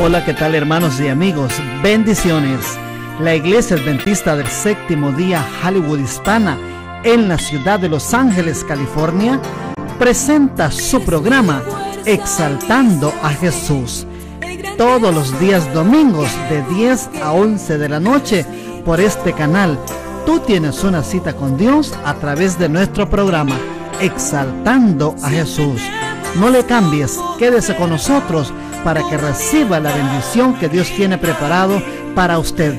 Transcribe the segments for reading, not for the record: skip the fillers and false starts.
Hola, ¿qué tal, hermanos y amigos? Bendiciones. La Iglesia Adventista del Séptimo Día Hollywood Hispana en la ciudad de Los Ángeles, California, presenta su programa Exaltando a Jesús, todos los días domingos de 10 a 11 de la noche por este canal. Tú tienes una cita con Dios a través de nuestro programa Exaltando a Jesús. No le cambies, quédese con nosotros para que reciba la bendición que Dios tiene preparado para usted.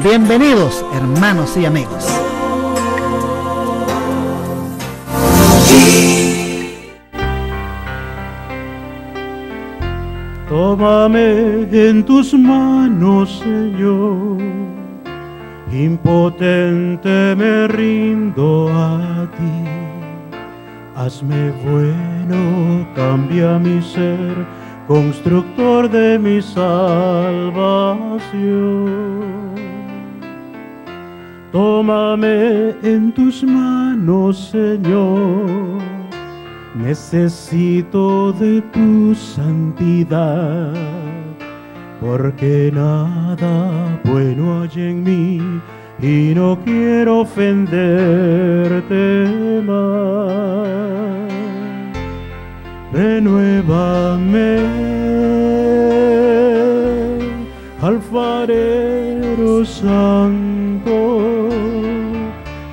Bienvenidos, hermanos y amigos. Tómame en tus manos, Señor, impotente me rindo a ti. Hazme bueno, cambia mi ser, constructor de mi salvación. Tómame en tus manos, Señor, necesito de tu santidad, porque nada bueno hay en mí y no quiero ofenderte más. Renuévame, alfarero santo,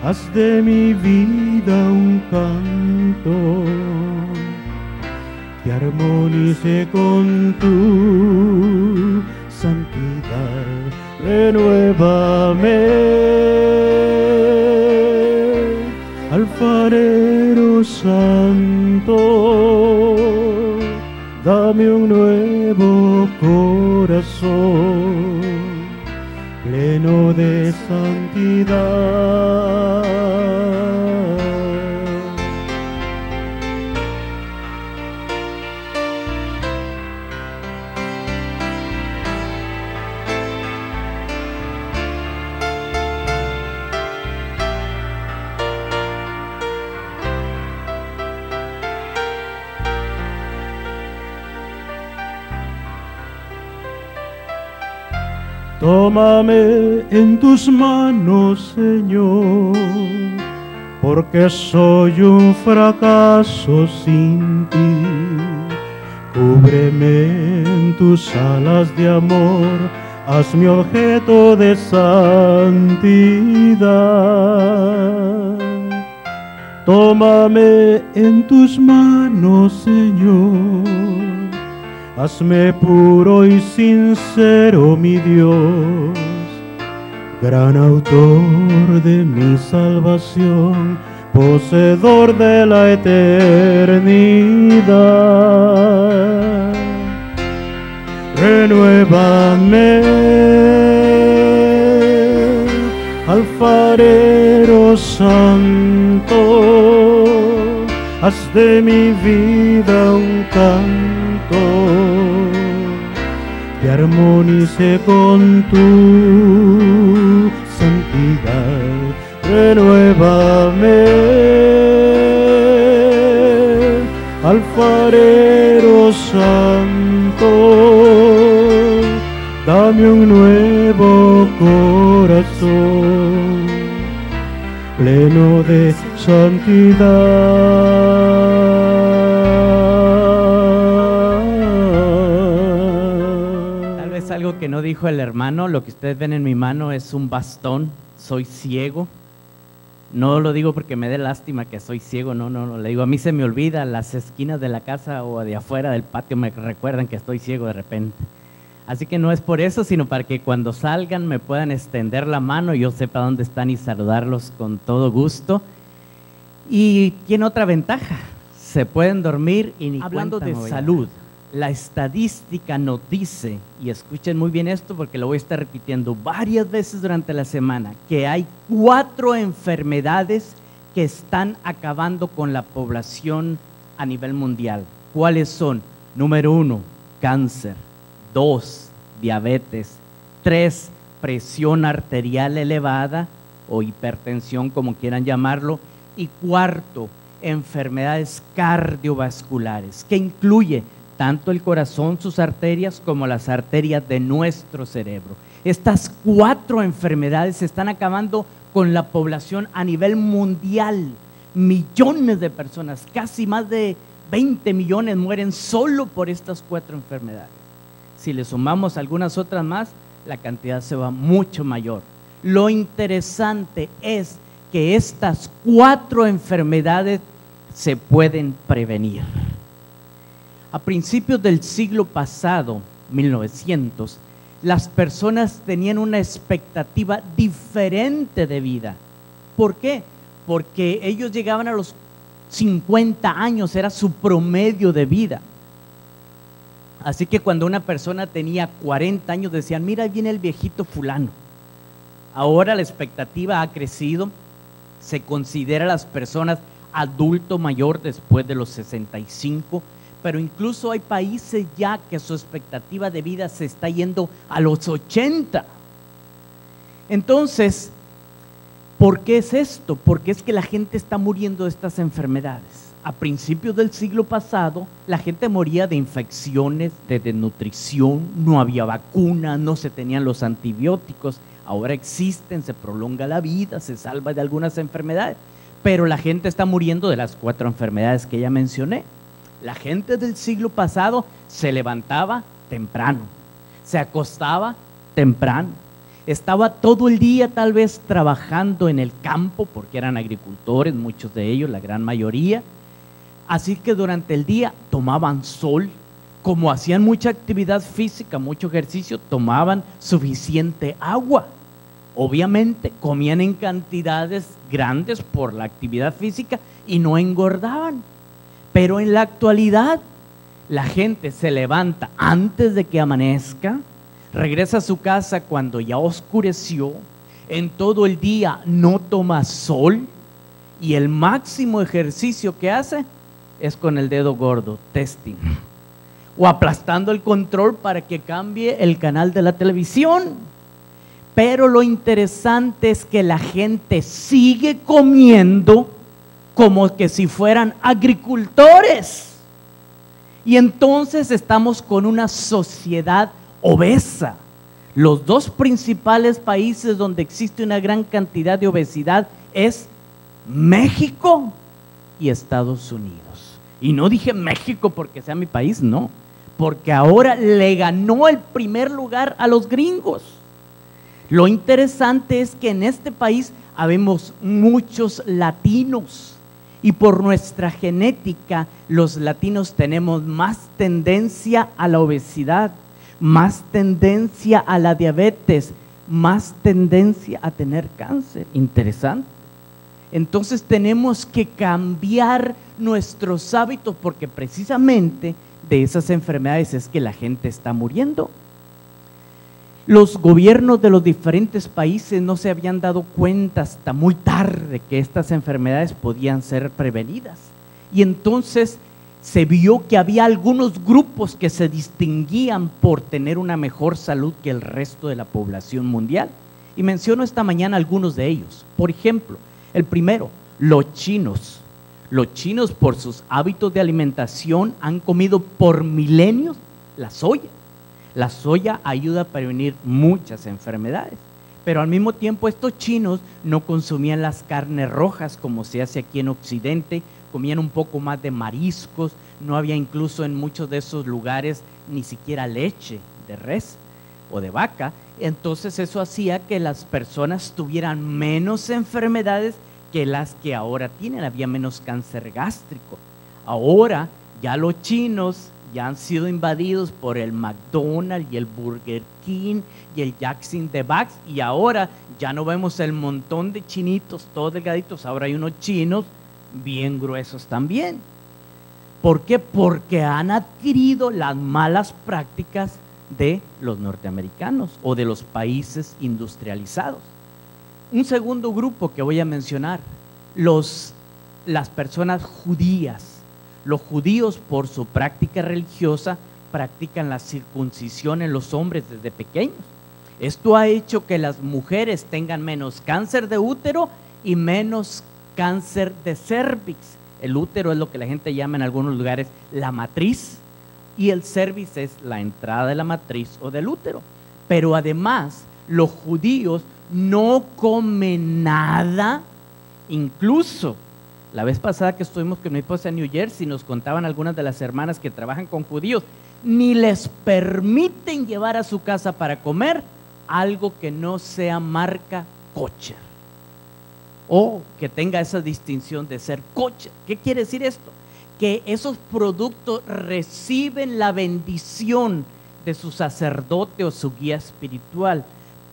haz de mi vida un canto que armonice con tu santidad. Renuévame, alfarero santo, dame un nuevo corazón lleno de santidad. Tómame en tus manos, Señor, porque soy un fracaso sin ti. Cúbreme en tus alas de amor, hazme objeto de santidad. Tómame en tus manos, Señor, hazme puro y sincero, mi Dios, gran autor de mi salvación, poseedor de la eternidad. Renuévame, alfarero santo, haz de mi vida un canto que armonice con tu santidad. Renuévame, alfarero santo, dame un nuevo corazón pleno de santidad. Algo que no dijo el hermano, lo que ustedes ven en mi mano es un bastón, soy ciego. No lo digo porque me dé lástima que soy ciego, no, le digo, a mí se me olvida, las esquinas de la casa o de afuera del patio me recuerdan que estoy ciego de repente. Así que no es por eso, sino para que cuando salgan me puedan extender la mano y yo sepa dónde están y saludarlos con todo gusto. Y tiene otra ventaja, se pueden dormir y ni hablando de salud. La estadística nos dice, y escuchen muy bien esto porque lo voy a estar repitiendo varias veces durante la semana, que hay 4 enfermedades que están acabando con la población a nivel mundial. ¿Cuáles son? Número 1, cáncer. 2, diabetes. 3, presión arterial elevada o hipertensión, como quieran llamarlo. Y 4, enfermedades cardiovasculares, que incluye tanto el corazón, sus arterias, como las arterias de nuestro cerebro. Estas 4 enfermedades están acabando con la población a nivel mundial. Millones de personas, casi más de 20 millones mueren solo por estas 4 enfermedades. Si le sumamos algunas otras más, la cantidad se va mucho mayor. Lo interesante es que estas 4 enfermedades se pueden prevenir. A principios del siglo pasado, 1900, las personas tenían una expectativa diferente de vida. ¿Por qué? Porque ellos llegaban a los 50 años, era su promedio de vida. Así que cuando una persona tenía 40 años decían, mira, ahí viene el viejito fulano. Ahora la expectativa ha crecido, se considera a las personas adulto mayor después de los 65, pero incluso hay países ya que su expectativa de vida se está yendo a los 80. Entonces, ¿por qué es esto? Porque es que la gente está muriendo de estas enfermedades. A principios del siglo pasado, la gente moría de infecciones, de desnutrición, no había vacunas, no se tenían los antibióticos. Ahora existen, se prolonga la vida, se salva de algunas enfermedades, pero la gente está muriendo de las 4 enfermedades que ya mencioné. La gente del siglo pasado se levantaba temprano, se acostaba temprano, estaba todo el día tal vez trabajando en el campo, porque eran agricultores, muchos de ellos, la gran mayoría. Así que durante el día tomaban sol, como hacían mucha actividad física, mucho ejercicio, tomaban suficiente agua. Obviamente comían en cantidades grandes por la actividad física y no engordaban. Pero en la actualidad la gente se levanta antes de que amanezca, regresa a su casa cuando ya oscureció, en todo el día no toma sol y el máximo ejercicio que hace es con el dedo gordo, testing, o aplastando el control para que cambie el canal de la televisión. Pero lo interesante es que la gente sigue comiendo como que si fueran agricultores. Y entonces estamos con una sociedad obesa. Los 2 principales países donde existe una gran cantidad de obesidad es México y Estados Unidos. Y no dije México porque sea mi país, no, porque ahora le ganó el primer lugar a los gringos. Lo interesante es que en este país habemos muchos latinos y por nuestra genética los latinos tenemos más tendencia a la obesidad, más tendencia a la diabetes, más tendencia a tener cáncer. Interesante. Entonces tenemos que cambiar nuestros hábitos porque precisamente de esas enfermedades es que la gente está muriendo. Los gobiernos de los diferentes países no se habían dado cuenta hasta muy tarde que estas enfermedades podían ser prevenidas. Y entonces se vio que había algunos grupos que se distinguían por tener una mejor salud que el resto de la población mundial. Y menciono esta mañana algunos de ellos. Por ejemplo, el primero, los chinos. Los chinos por sus hábitos de alimentación han comido por milenios la soya. La soya ayuda a prevenir muchas enfermedades, pero al mismo tiempo estos chinos no consumían las carnes rojas como se hace aquí en Occidente, comían un poco más de mariscos, no había incluso en muchos de esos lugares ni siquiera leche de res o de vaca, entonces eso hacía que las personas tuvieran menos enfermedades que las que ahora tienen, había menos cáncer gástrico. Ahora ya los chinos ya han sido invadidos por el McDonald's y el Burger King y el Jack in the Box y ahora ya no vemos el montón de chinitos todos delgaditos, ahora hay unos chinos bien gruesos también. ¿Por qué? Porque han adquirido las malas prácticas de los norteamericanos o de los países industrializados. Un segundo grupo que voy a mencionar, las personas judías. Los judíos, por su práctica religiosa, practican la circuncisión en los hombres desde pequeños. Esto ha hecho que las mujeres tengan menos cáncer de útero y menos cáncer de cervix. El útero es lo que la gente llama en algunos lugares la matriz y el cervix es la entrada de la matriz o del útero. Pero además, los judíos no comen nada, incluso la vez pasada que estuvimos con mi esposa en New Jersey, nos contaban algunas de las hermanas que trabajan con judíos, ni les permiten llevar a su casa para comer algo que no sea marca kosher o que tenga esa distinción de ser kosher. ¿Qué quiere decir esto? Que esos productos reciben la bendición de su sacerdote o su guía espiritual,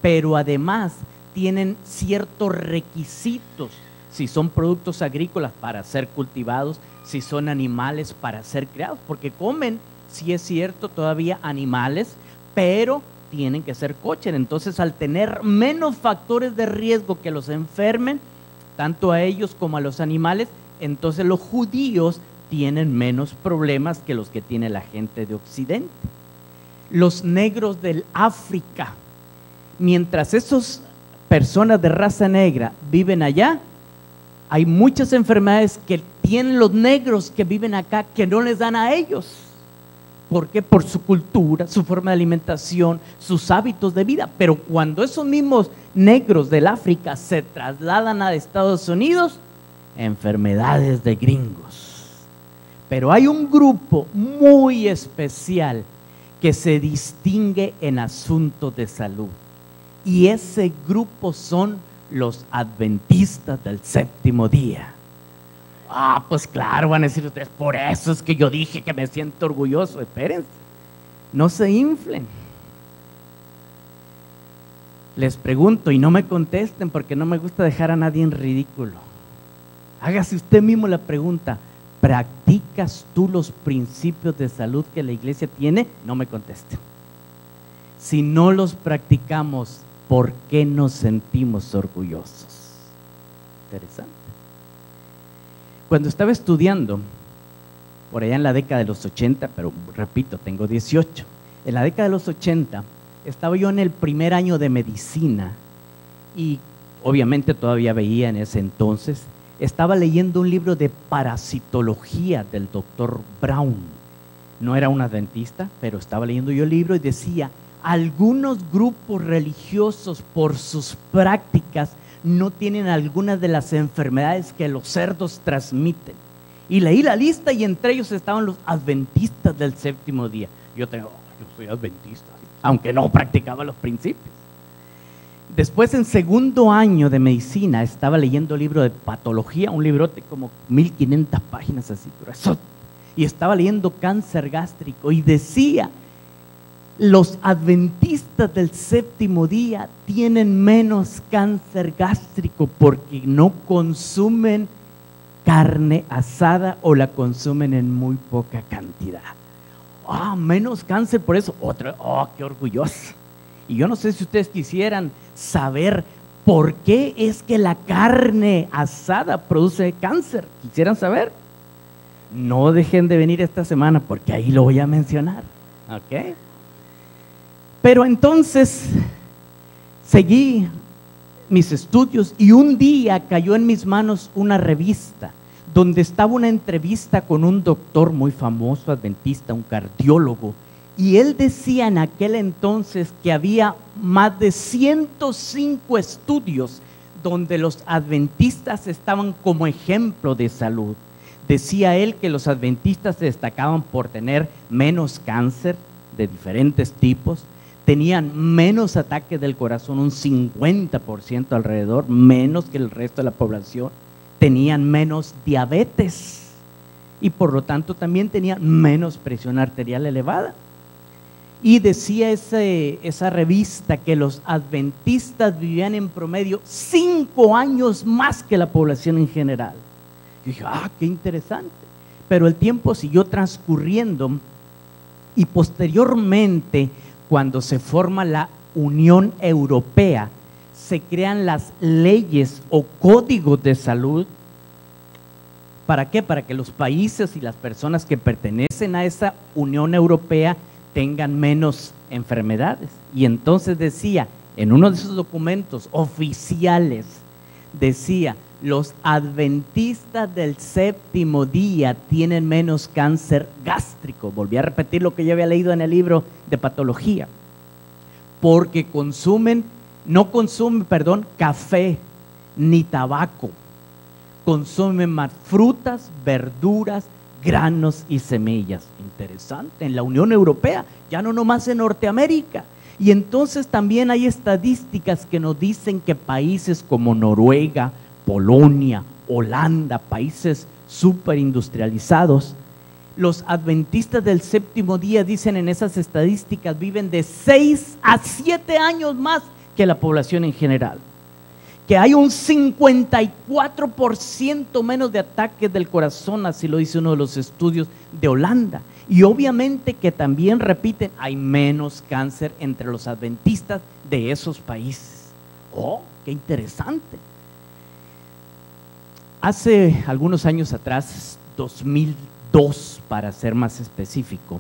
pero además tienen ciertos requisitos. Si son productos agrícolas para ser cultivados, si son animales para ser criados, porque comen, sí es cierto, todavía animales, pero tienen que ser kosher. Entonces, al tener menos factores de riesgo que los enfermen, tanto a ellos como a los animales, entonces los judíos tienen menos problemas que los que tiene la gente de Occidente. Los negros del África, mientras esas personas de raza negra viven allá, hay muchas enfermedades que tienen los negros que viven acá que no les dan a ellos. ¿Por qué? Por su cultura, su forma de alimentación, sus hábitos de vida. Pero cuando esos mismos negros del África se trasladan a Estados Unidos, enfermedades de gringos. Pero hay un grupo muy especial que se distingue en asuntos de salud. Y ese grupo son los adventistas del séptimo día. Pues claro, van a decir ustedes, por eso es que yo dije que me siento orgulloso. Espérense, no se inflen. Les pregunto y no me contesten porque no me gusta dejar a nadie en ridículo. Hágase usted mismo la pregunta: ¿practicas tú los principios de salud que la iglesia tiene? No me contesten. Si no los practicamos, ¿por qué nos sentimos orgullosos? Interesante. Cuando estaba estudiando, por allá en la década de los 80, pero repito, tengo 18, en la década de los 80, estaba yo en el primer año de medicina y obviamente todavía veía en ese entonces, estaba leyendo un libro de parasitología del doctor Brown. No era un adventista, pero estaba leyendo yo el libro y decía: algunos grupos religiosos por sus prácticas no tienen algunas de las enfermedades que los cerdos transmiten. Y leí la lista y entre ellos estaban los adventistas del séptimo día. Yo soy adventista, aunque no practicaba los principios. Después, en segundo año de medicina, estaba leyendo el libro de patología, un librote como 1500 páginas así, grueso, y estaba leyendo cáncer gástrico y decía: los adventistas del séptimo día tienen menos cáncer gástrico porque no consumen carne asada o la consumen en muy poca cantidad. Menos cáncer por eso. Otra, qué orgulloso. Y yo no sé si ustedes quisieran saber por qué es que la carne asada produce cáncer. ¿Quisieran saber? No dejen de venir esta semana porque ahí lo voy a mencionar. ¿Ok? Pero entonces seguí mis estudios y un día cayó en mis manos una revista donde estaba una entrevista con un doctor muy famoso adventista, un cardiólogo, y él decía en aquel entonces que había más de 105 estudios donde los adventistas estaban como ejemplo de salud. Decía él que los adventistas se destacaban por tener menos cáncer de diferentes tipos, tenían menos ataques del corazón, un 50% alrededor, menos que el resto de la población, tenían menos diabetes y por lo tanto también tenían menos presión arterial elevada. Y decía esa revista que los adventistas vivían en promedio 5 años más que la población en general. Y dije, qué interesante. Pero el tiempo siguió transcurriendo y posteriormente, cuando se forma la Unión Europea, se crean las leyes o códigos de salud. ¿Para qué? Para que los países y las personas que pertenecen a esa Unión Europea tengan menos enfermedades. Y entonces decía, en uno de esos documentos oficiales, decía: los adventistas del séptimo día tienen menos cáncer gástrico. Volví a repetir lo que yo había leído en el libro de patología. Porque no consumen café ni tabaco. Consumen más frutas, verduras, granos y semillas. Interesante, en la Unión Europea, ya no nomás en Norteamérica. Y entonces también hay estadísticas que nos dicen que países como Noruega, Polonia, Holanda, países súper industrializados, los adventistas del séptimo día, dicen en esas estadísticas, viven de 6 a 7 años más que la población en general. Que hay un 54% menos de ataques del corazón, así lo dice uno de los estudios de Holanda. Y obviamente que también repiten, hay menos cáncer entre los adventistas de esos países. ¡Oh, qué interesante! Hace algunos años atrás, 2002 para ser más específico,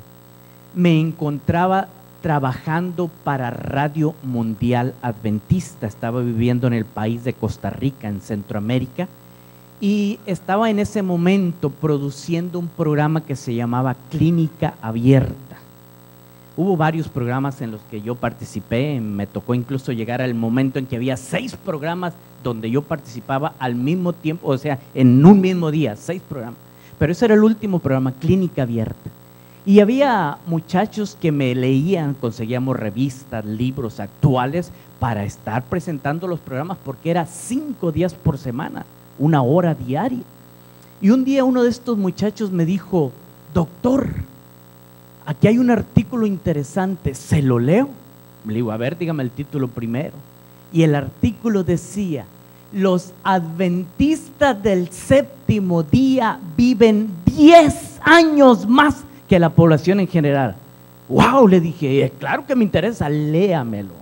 me encontraba trabajando para Radio Mundial Adventista. Estaba viviendo en el país de Costa Rica, en Centroamérica, y estaba en ese momento produciendo un programa que se llamaba Clínica Abierta. Hubo varios programas en los que yo participé, me tocó incluso llegar al momento en que había 6 programas donde yo participaba al mismo tiempo, o sea, en un mismo día, 6 programas. Pero ese era el último programa, Clínica Abierta. Y había muchachos que me leían, conseguíamos revistas, libros actuales para estar presentando los programas, porque era 5 días por semana, 1 hora diaria. Y un día uno de estos muchachos me dijo: doctor, aquí hay un artículo interesante, ¿se lo leo? Le digo, a ver, dígame el título primero. Y el artículo decía: los adventistas del séptimo día viven 10 años más que la población en general. ¡Wow! Le dije, claro que me interesa, léamelo.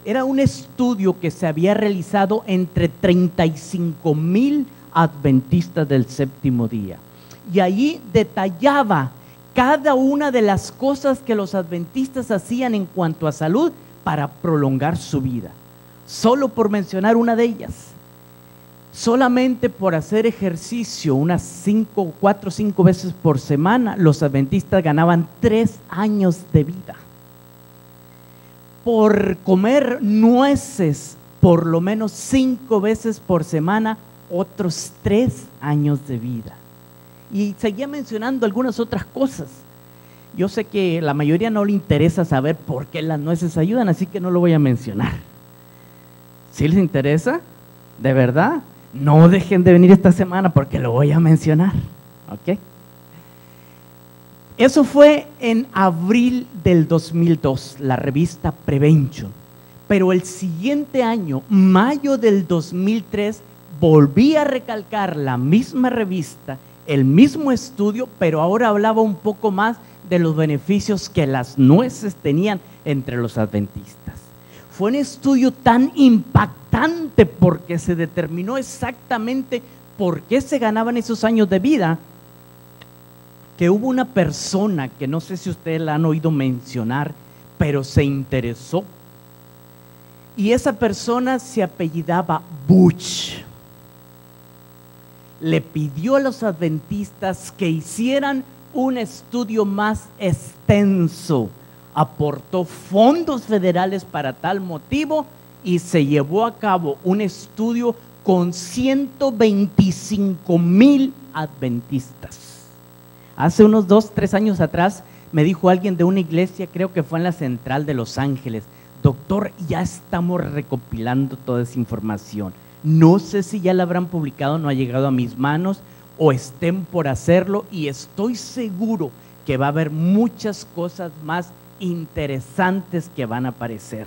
Era un estudio que se había realizado entre 35,000 adventistas del séptimo día. Y allí detallaba cada una de las cosas que los adventistas hacían en cuanto a salud para prolongar su vida. Solo por mencionar una de ellas, solamente por hacer ejercicio unas 4 o 5 veces por semana, los adventistas ganaban 3 años de vida. Por comer nueces por lo menos 5 veces por semana, otros 3 años de vida. Y seguía mencionando algunas otras cosas. Yo sé que a la mayoría no le interesa saber por qué las nueces ayudan, así que no lo voy a mencionar. ¿Sí les interesa? ¿De verdad? No dejen de venir esta semana porque lo voy a mencionar, ¿ok? Eso fue en abril del 2002, la revista Prevention. Pero el siguiente año, mayo del 2003, volví a recalcar la misma revista, el mismo estudio, pero ahora hablaba un poco más de los beneficios que las nueces tenían entre los adventistas. Fue un estudio tan impactante porque se determinó exactamente por qué se ganaban esos años de vida, que hubo una persona que no sé si ustedes la han oído mencionar, pero se interesó. Y esa persona se apellidaba Bush. Le pidió a los adventistas que hicieran un estudio más extenso. Aportó fondos federales para tal motivo y se llevó a cabo un estudio con 125,000 adventistas. Hace unos 2 o 3 años atrás me dijo alguien de una iglesia, creo que fue en la central de Los Ángeles: doctor, ya estamos recopilando toda esa información. No sé si ya la habrán publicado, no ha llegado a mis manos o estén por hacerlo, y estoy seguro que va a haber muchas cosas más interesantes que van a aparecer.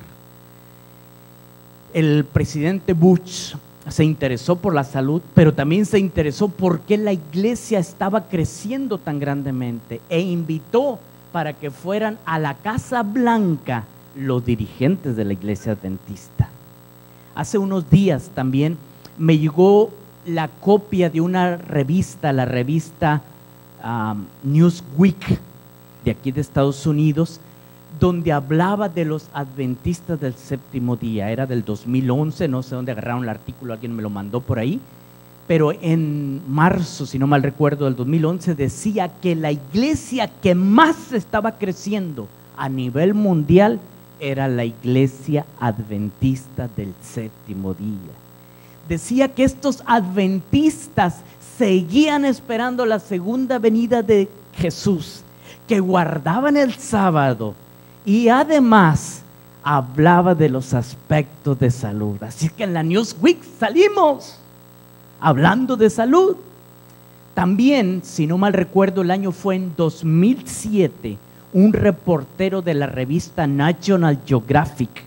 El presidente Bush se interesó por la salud, pero también se interesó por qué la iglesia estaba creciendo tan grandemente, e invitó para que fueran a la Casa Blanca los dirigentes de la iglesia adventista. Hace unos días también me llegó la copia de una revista, la revista Newsweek de aquí de Estados Unidos, donde hablaba de los adventistas del séptimo día. Era del 2011, no sé dónde agarraron el artículo, alguien me lo mandó por ahí, pero en marzo, si no mal recuerdo, del 2011, decía que la iglesia que más estaba creciendo a nivel mundial era la iglesia adventista del séptimo día. Decía que estos adventistas seguían esperando la segunda venida de Jesús, que guardaban el sábado y además hablaba de los aspectos de salud. Así que en la Newsweek salimos hablando de salud. También, si no mal recuerdo, el año fue en 2007, un reportero de la revista National Geographic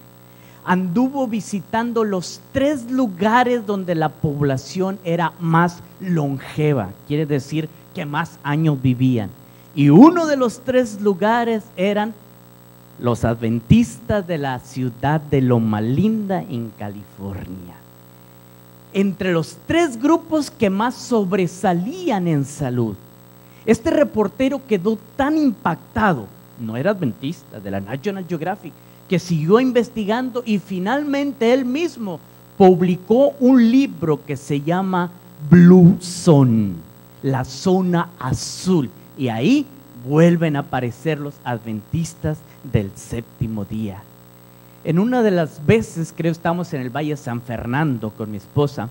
anduvo visitando los 3 lugares donde la población era más longeva, quiere decir que más años vivían. Y uno de los 3 lugares eran los adventistas de la ciudad de Loma Linda, en California. Entre los 3 grupos que más sobresalían en salud, este reportero quedó tan impactado, no era adventista, de la National Geographic, que siguió investigando y finalmente él mismo publicó un libro que se llama Blue Zone, la zona azul, y ahí vuelven a aparecer los adventistas del séptimo día. En una de las veces, creo estamos en el Valle de San Fernando con mi esposa,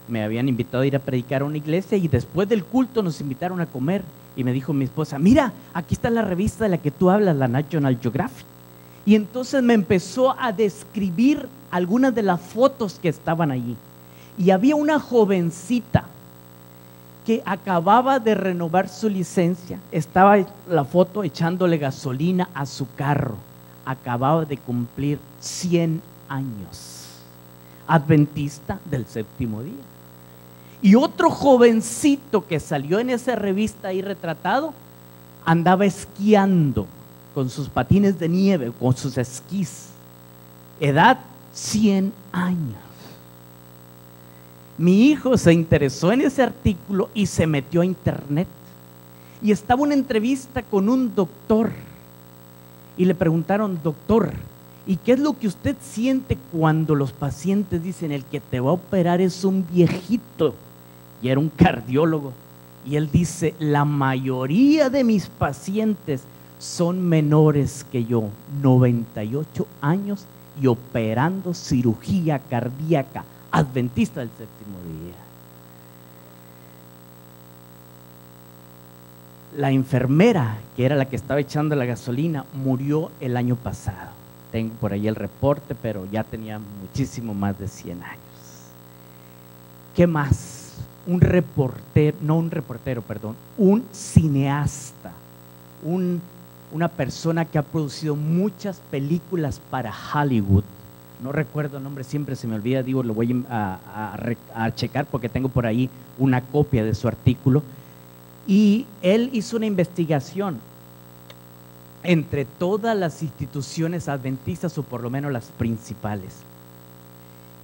me habían invitado a ir a predicar a una iglesia y después del culto nos invitaron a comer y me dijo mi esposa, mira, aquí está la revista de la que tú hablas, la National Geographic. Y entonces me empezó a describir algunas de las fotos que estaban allí. Y había una jovencita que acababa de renovar su licencia, estaba la foto echándole gasolina a su carro, acababa de cumplir 100 años, adventista del séptimo día. Y otro jovencito que salió en esa revista ahí retratado, andaba esquiando con sus patines de nieve, con sus esquís, edad 100 años. Mi hijo se interesó en ese artículo y se metió a internet y estaba una entrevista con un doctor y le preguntaron, doctor, ¿y qué es lo que usted siente cuando los pacientes dicen el que te va a operar es un viejito? Y era un cardiólogo y él dice, la mayoría de mis pacientes son menores que yo, 98 años y operando cirugía cardíaca, adventista del séptimo día. La enfermera, que era la que estaba echando la gasolina, murió el año pasado. Tengo por ahí el reporte, pero ya tenía muchísimo más de 100 años. ¿Qué más? Un cineasta, una persona que ha producido muchas películas para Hollywood. No recuerdo el nombre, siempre se me olvida, digo, lo voy a checar porque tengo por ahí una copia de su artículo. Y él hizo una investigación entre todas las instituciones adventistas, o por lo menos las principales.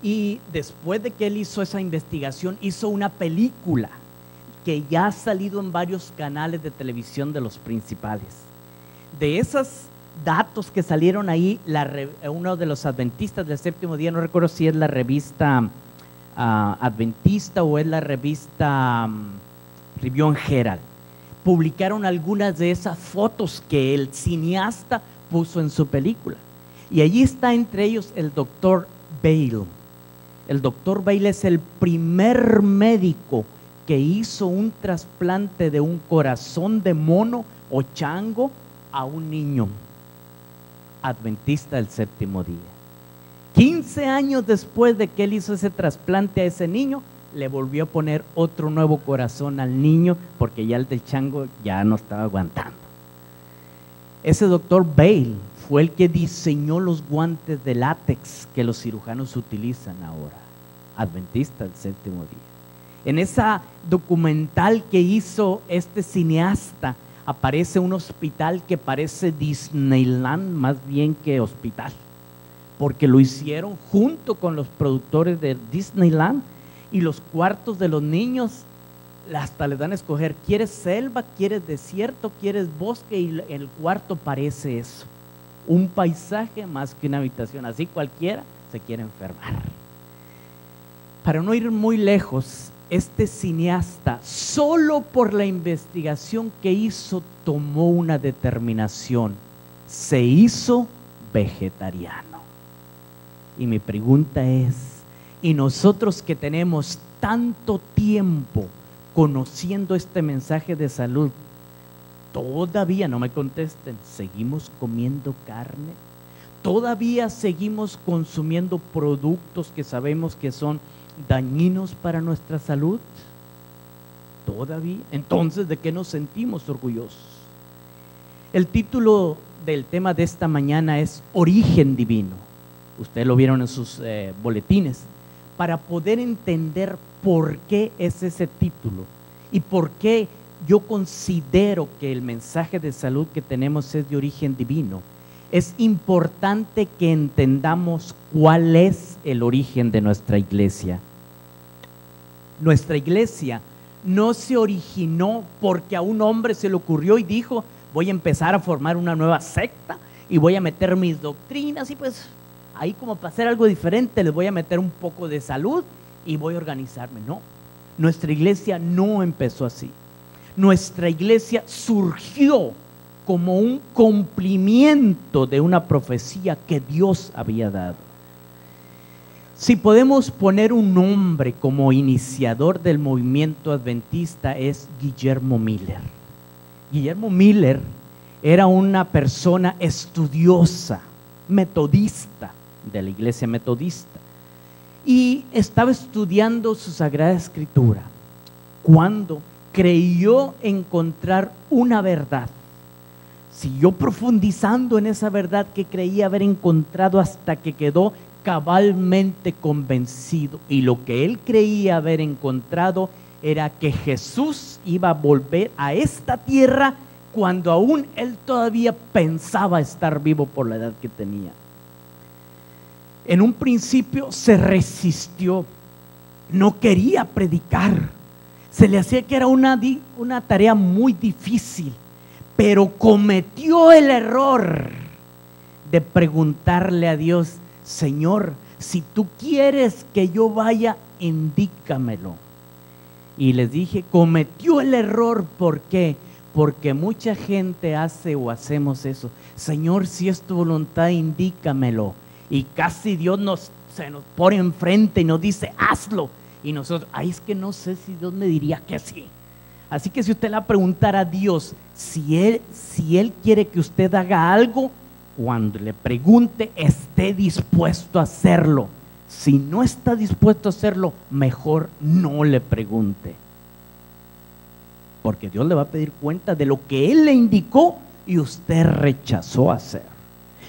Y después de que él hizo esa investigación, hizo una película que ya ha salido en varios canales de televisión de los principales. De esos datos que salieron ahí, uno de los adventistas del séptimo día, no recuerdo si es la revista adventista o es la revista Review and Herald, publicaron algunas de esas fotos que el cineasta puso en su película. Y allí está entre ellos el doctor Bale. El doctor Bale es el primer médico que hizo un trasplante de un corazón de mono o chango a un niño adventista del séptimo día. 15 años después de que él hizo ese trasplante a ese niño, le volvió a poner otro nuevo corazón al niño porque ya el del chango ya no estaba aguantando. Ese doctor Bale fue el que diseñó los guantes de látex que los cirujanos utilizan ahora, adventista del séptimo día. En esa documental que hizo este cineasta aparece un hospital que parece Disneyland más bien que hospital, porque lo hicieron junto con los productores de Disneyland. Y los cuartos de los niños hasta les dan a escoger, ¿quieres selva, quieres desierto, quieres bosque? Y el cuarto parece eso, un paisaje más que una habitación, así cualquiera se quiere enfermar. Para no ir muy lejos, este cineasta, solo por la investigación que hizo, tomó una determinación. Se hizo vegetariano. Y mi pregunta es, ¿y nosotros que tenemos tanto tiempo conociendo este mensaje de salud, todavía, no me contesten, seguimos comiendo carne? ¿Todavía seguimos consumiendo productos que sabemos que son dañinos para nuestra salud? ¿Todavía? Entonces, ¿de qué nos sentimos orgullosos? El título del tema de esta mañana es Origen Divino. Ustedes lo vieron en sus boletines. Para poder entender por qué es ese título y por qué yo considero que el mensaje de salud que tenemos es de origen divino, es importante que entendamos cuál es el origen de nuestra iglesia. Nuestra iglesia no se originó porque a un hombre se le ocurrió y dijo, voy a empezar a formar una nueva secta y voy a meter mis doctrinas y pues ahí como para hacer algo diferente les voy a meter un poco de salud y voy a organizarme. No, nuestra iglesia no empezó así. Nuestra iglesia surgió como un cumplimiento de una profecía que Dios había dado. Si podemos poner un nombre como iniciador del movimiento adventista, es Guillermo Miller. Guillermo Miller era una persona estudiosa, metodista, de la iglesia metodista, y estaba estudiando su Sagrada Escritura cuando creyó encontrar una verdad. Siguió profundizando en esa verdad que creía haber encontrado hasta que quedó cabalmente convencido, y lo que él creía haber encontrado era que Jesús iba a volver a esta tierra cuando aún él todavía pensaba estar vivo por la edad que tenía. En un principio se resistió, no quería predicar, se le hacía que era una tarea muy difícil, pero cometió el error de preguntarle a Dios, Señor, si tú quieres que yo vaya, indícamelo. Y les dije, cometió el error, ¿por qué? Porque mucha gente hace o hacemos eso. Señor, si es tu voluntad, indícamelo. Y casi Dios se nos pone enfrente y nos dice, hazlo. Y nosotros, ay, es que no sé si Dios me diría que sí. Así que si usted le va a preguntar a Dios, si él quiere que usted haga algo, cuando le pregunte, esté dispuesto a hacerlo. Si no está dispuesto a hacerlo, mejor no le pregunte. Porque Dios le va a pedir cuenta de lo que Él le indicó y usted rechazó hacer.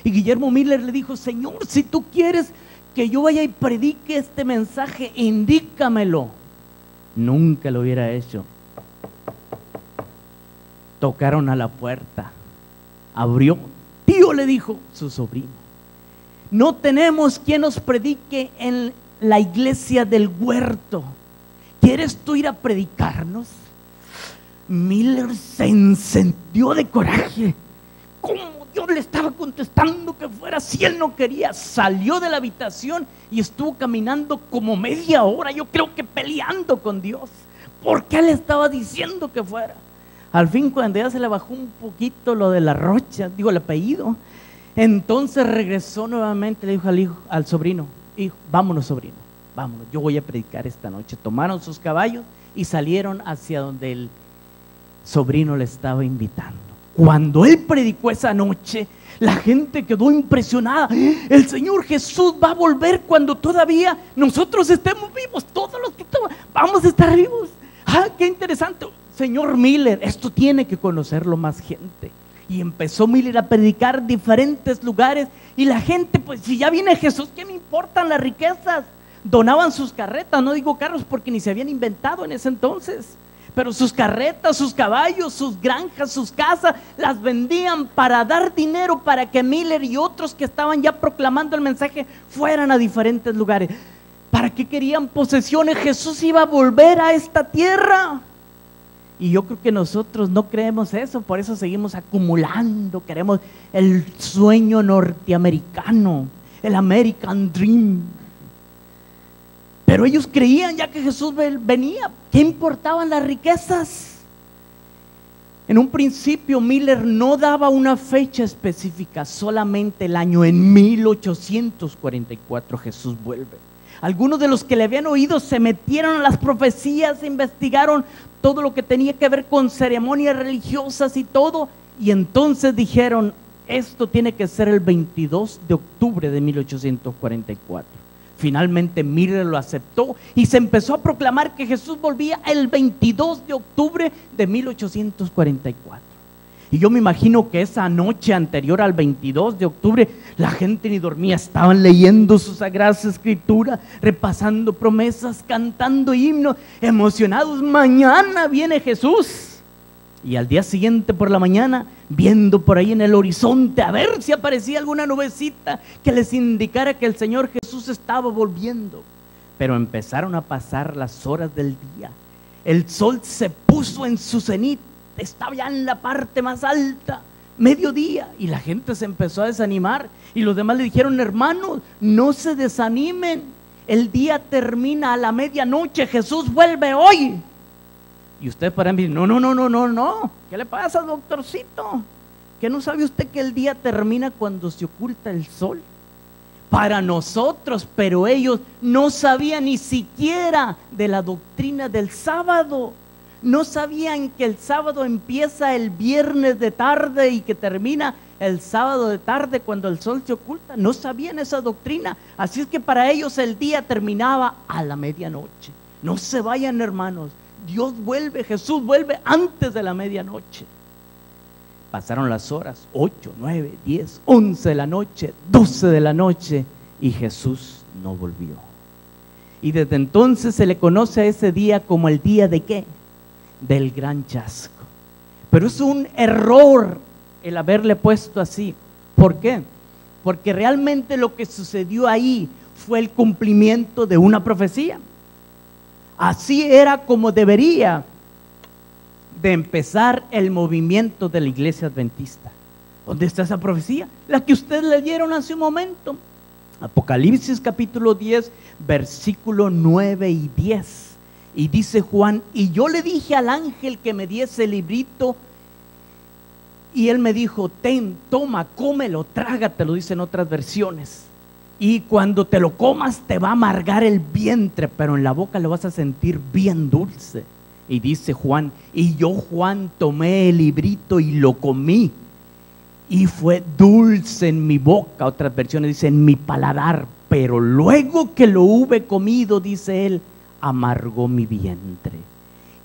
Y Guillermo Miller le dijo, Señor, si tú quieres que yo vaya y predique este mensaje, indícamelo. Nunca lo hubiera hecho. Tocaron a la puerta, abrió. Tío, le dijo su sobrino, no tenemos quien nos predique en la iglesia del huerto. ¿Quieres tú ir a predicarnos? Miller se encendió de coraje. ¿Cómo Dios le estaba contestando que fuera si él no quería? Salió de la habitación y estuvo caminando como media hora, yo creo que peleando con Dios. ¿Por qué le estaba diciendo que fuera? Al fin, cuando ya se le bajó un poquito lo de la Rocha, digo el apellido, entonces regresó nuevamente, le dijo al sobrino, hijo, vámonos sobrino, vámonos, yo voy a predicar esta noche. Tomaron sus caballos y salieron hacia donde el sobrino le estaba invitando. Cuando él predicó esa noche, la gente quedó impresionada. El Señor Jesús va a volver cuando todavía nosotros estemos vivos, todos los que estamos, vamos a estar vivos. Ah, qué interesante. Señor Miller, esto tiene que conocerlo más gente. Y empezó Miller a predicar diferentes lugares y la gente, pues si ya viene Jesús, ¿qué me importan las riquezas? Donaban sus carretas, no digo carros porque ni se habían inventado en ese entonces, pero sus carretas, sus caballos, sus granjas, sus casas, las vendían para dar dinero para que Miller y otros que estaban ya proclamando el mensaje fueran a diferentes lugares. ¿Para qué querían posesiones? Jesús iba a volver a esta tierra. Y yo creo que nosotros no creemos eso, por eso seguimos acumulando, queremos el sueño norteamericano, el American Dream. Pero ellos creían ya que Jesús venía. ¿Qué importaban las riquezas? En un principio Miller no daba una fecha específica, solamente el año. En 1844 Jesús vuelve. Algunos de los que le habían oído se metieron a las profecías, investigaron todo lo que tenía que ver con ceremonias religiosas y todo, y entonces dijeron, esto tiene que ser el 22 de octubre de 1844. Finalmente Miller lo aceptó y se empezó a proclamar que Jesús volvía el 22 de octubre de 1844. Y yo me imagino que esa noche anterior al 22 de octubre la gente ni dormía, estaban leyendo sus sagradas escrituras, repasando promesas, cantando himnos, emocionados. Mañana viene Jesús. Y al día siguiente por la mañana, viendo por ahí en el horizonte a ver si aparecía alguna nubecita que les indicara que el Señor Jesús estaba volviendo. Pero empezaron a pasar las horas del día. El sol se puso en su cenit, estaba ya en la parte más alta, mediodía, y la gente se empezó a desanimar. Y los demás le dijeron, hermanos, no se desanimen, el día termina a la medianoche, Jesús vuelve hoy. Y usted para mí, no, ¿qué le pasa, doctorcito? ¿Que no sabe usted que el día termina cuando se oculta el sol? Para nosotros, pero ellos no sabían ni siquiera de la doctrina del sábado. No sabían que el sábado empieza el viernes de tarde y que termina el sábado de tarde cuando el sol se oculta. No sabían esa doctrina. Así es que para ellos el día terminaba a la medianoche. No se vayan, hermanos. Dios vuelve, Jesús vuelve antes de la medianoche. Pasaron las horas, 8, 9, 10, 11 de la noche, 12 de la noche, y Jesús no volvió. Y desde entonces se le conoce a ese día como el día de ¿qué? Del gran chasco. Pero es un error el haberle puesto así. ¿Por qué? Porque realmente lo que sucedió ahí fue el cumplimiento de una profecía. Así era como debería de empezar el movimiento de la iglesia adventista. ¿Dónde está esa profecía? La que ustedes leyeron hace un momento. Apocalipsis capítulo 10, versículo 9 y 10. Y dice Juan, y yo le dije al ángel que me diese el librito, y él me dijo, ten, toma, cómelo, trágatelo, dicen otras versiones. Y cuando te lo comas te va a amargar el vientre, pero en la boca lo vas a sentir bien dulce. Y dice Juan, y yo Juan tomé el librito y lo comí, y fue dulce en mi boca. Otras versiones dicen en mi paladar, pero luego que lo hube comido, dice él, amargó mi vientre.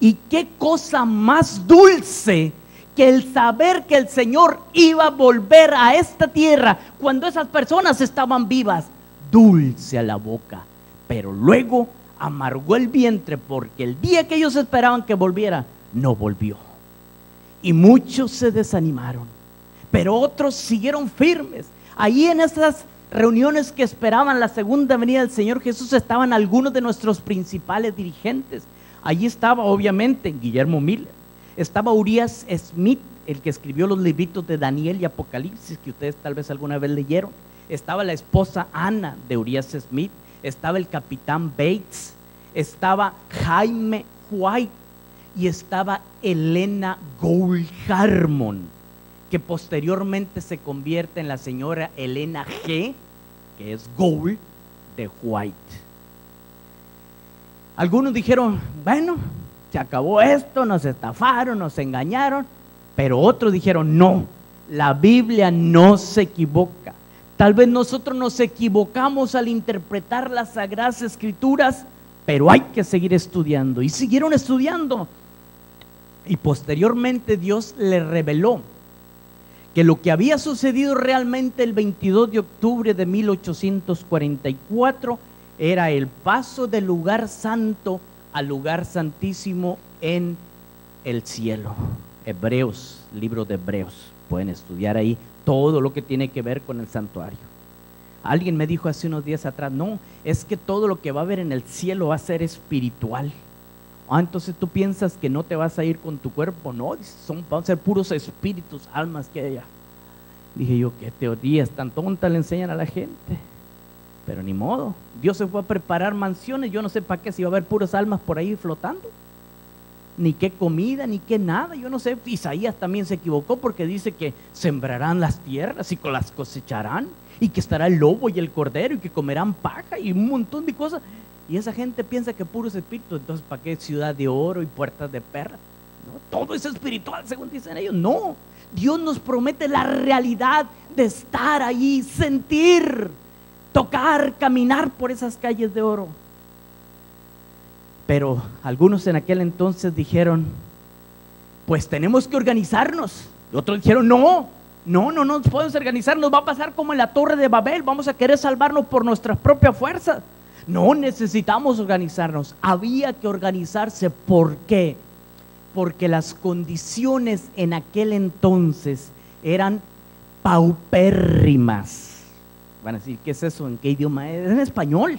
Y qué cosa más dulce que el saber que el Señor iba a volver a esta tierra cuando esas personas estaban vivas. Dulce a la boca, pero luego amargó el vientre, porque el día que ellos esperaban que volviera, no volvió. Y muchos se desanimaron, pero otros siguieron firmes. Ahí en esas reuniones que esperaban la segunda venida del Señor Jesús estaban algunos de nuestros principales dirigentes. Allí estaba obviamente Guillermo Miller, estaba Urias Smith, el que escribió los libritos de Daniel y Apocalipsis, que ustedes tal vez alguna vez leyeron. Estaba la esposa Ana de Urias Smith, estaba el capitán Bates, estaba Jaime White y estaba Elena Gould Harmon, que posteriormente se convierte en la señora Elena G., que es Gould de White. Algunos dijeron, bueno, se acabó esto, nos estafaron, nos engañaron, pero otros dijeron, no, la Biblia no se equivoca. Tal vez nosotros nos equivocamos al interpretar las Sagradas Escrituras, pero hay que seguir estudiando. Y siguieron estudiando. Y posteriormente Dios le reveló que lo que había sucedido realmente el 22 de octubre de 1844 era el paso del lugar santo al lugar santísimo en el cielo. Hebreos, libro de Hebreos, pueden estudiar ahí todo lo que tiene que ver con el santuario. Alguien me dijo hace unos días atrás, no, es que todo lo que va a haber en el cielo va a ser espiritual. Entonces tú piensas que no te vas a ir con tu cuerpo. No, van a ser puros espíritus, almas que hay allá. Dije yo, qué teorías tan tontas le enseñan a la gente. Pero ni modo, Dios se fue a preparar mansiones, yo no sé para qué, si iba a haber puras almas por ahí flotando. Ni qué comida, ni qué nada, yo no sé. Isaías también se equivocó porque dice que sembrarán las tierras y las cosecharán, y que estará el lobo y el cordero y que comerán paja y un montón de cosas. Y esa gente piensa que puros espíritus, entonces ¿para qué ciudad de oro y puertas de perlas? ¿No? Todo es espiritual según dicen ellos. No, Dios nos promete la realidad de estar ahí, sentir, tocar, caminar por esas calles de oro. Pero algunos en aquel entonces dijeron, pues tenemos que organizarnos. Y otros dijeron, no nos podemos organizar, nos va a pasar como en la Torre de Babel, vamos a querer salvarnos por nuestras propias fuerzas. No, necesitamos organizarnos. Había que organizarse. ¿Por qué? Porque las condiciones en aquel entonces eran paupérrimas. Van a decir, ¿qué es eso? ¿En qué idioma es? En español.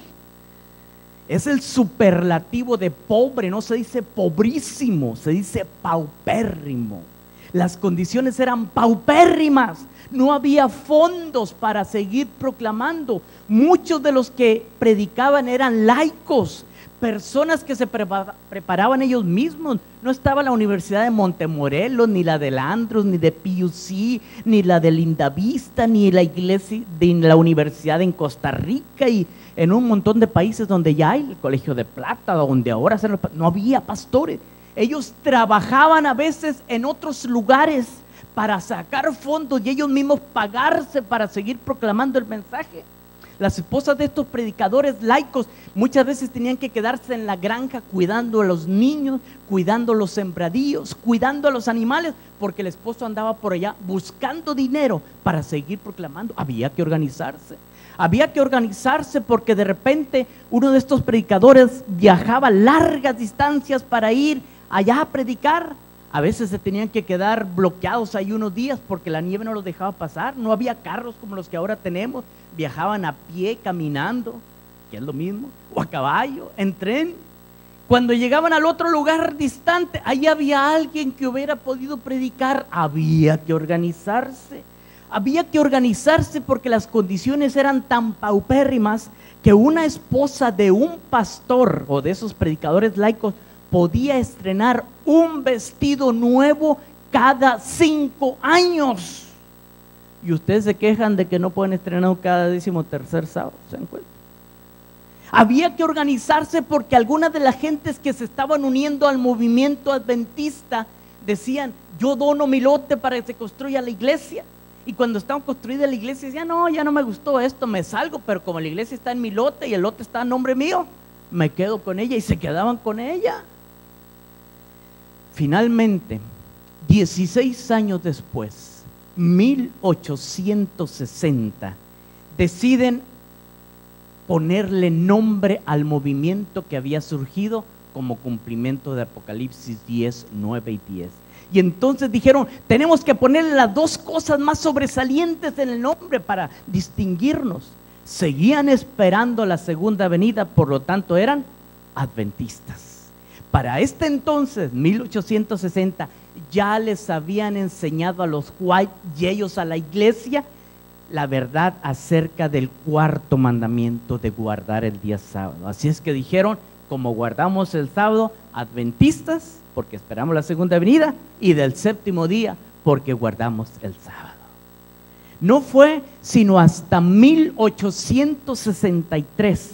Es el superlativo de pobre, no se dice pobrísimo, se dice paupérrimo. Las condiciones eran paupérrimas, no había fondos para seguir proclamando. Muchos de los que predicaban eran laicos, personas que se preparaban ellos mismos. No estaba la Universidad de Montemorelos, ni la de Andros, ni de PUC, ni la de Lindavista, ni la iglesia de la Universidad en Costa Rica y en un montón de países donde ya hay el Colegio de Plata, donde ahora no había pastores. Ellos trabajaban a veces en otros lugares para sacar fondos y ellos mismos pagarse para seguir proclamando el mensaje. Las esposas de estos predicadores laicos muchas veces tenían que quedarse en la granja cuidando a los niños, cuidando los sembradíos, cuidando a los animales, porque el esposo andaba por allá buscando dinero para seguir proclamando. Había que organizarse. Había que organizarse porque de repente uno de estos predicadores viajaba largas distancias para ir allá a predicar. A veces se tenían que quedar bloqueados ahí unos días porque la nieve no los dejaba pasar. No había carros como los que ahora tenemos. Viajaban a pie, caminando, que es lo mismo, o a caballo, en tren. Cuando llegaban al otro lugar distante, ahí había alguien que hubiera podido predicar. Había que organizarse. Había que organizarse porque las condiciones eran tan paupérrimas que una esposa de un pastor o de esos predicadores laicos podía estrenar un vestido nuevo cada 5 años. Y ustedes se quejan de que no pueden estrenar cada 13º sábado, ¿se dan cuenta? Había que organizarse porque algunas de las gentes que se estaban uniendo al movimiento adventista decían, yo dono mi lote para que se construya la iglesia. Y cuando estaba construida la iglesia decían, no, ya no me gustó esto, me salgo, pero como la iglesia está en mi lote y el lote está a nombre mío, me quedo con ella, y se quedaban con ella. Finalmente, 16 años después, 1860, deciden ponerle nombre al movimiento que había surgido como cumplimiento de Apocalipsis 10, 9 y 10. Y entonces dijeron, tenemos que ponerle las dos cosas más sobresalientes en el nombre para distinguirnos. Seguían esperando la segunda venida, por lo tanto eran adventistas. Para este entonces, 1860, ya les habían enseñado a los White y ellos a la iglesia la verdad acerca del 4º mandamiento de guardar el día sábado. Así es que dijeron, como guardamos el sábado, adventistas, porque esperamos la segunda venida, y del 7º día, porque guardamos el sábado. No fue sino hasta 1863